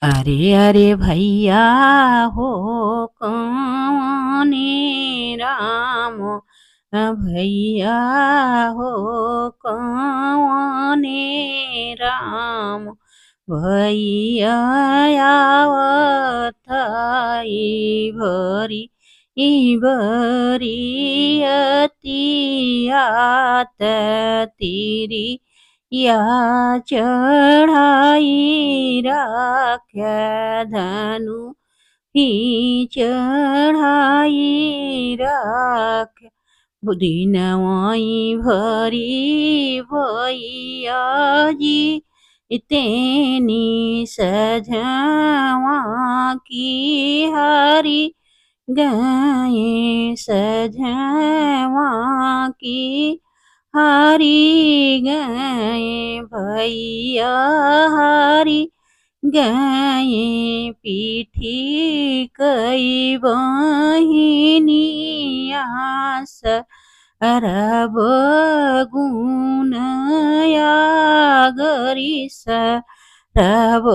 अरे अरे भैया हो कौने राम, भैया हो कौने राम, भैया आवत आई भरी बरियतियात तेरी या चढ़ाई राख्या धनु ही चढ़ाई राख्या बुद्धि नवाई भरी भैया जी तेनी सजावा की हारी गए सजावा की हारी गए भैया हारी गए पीठी कई बहिनिया सरब गुण या गरी सरब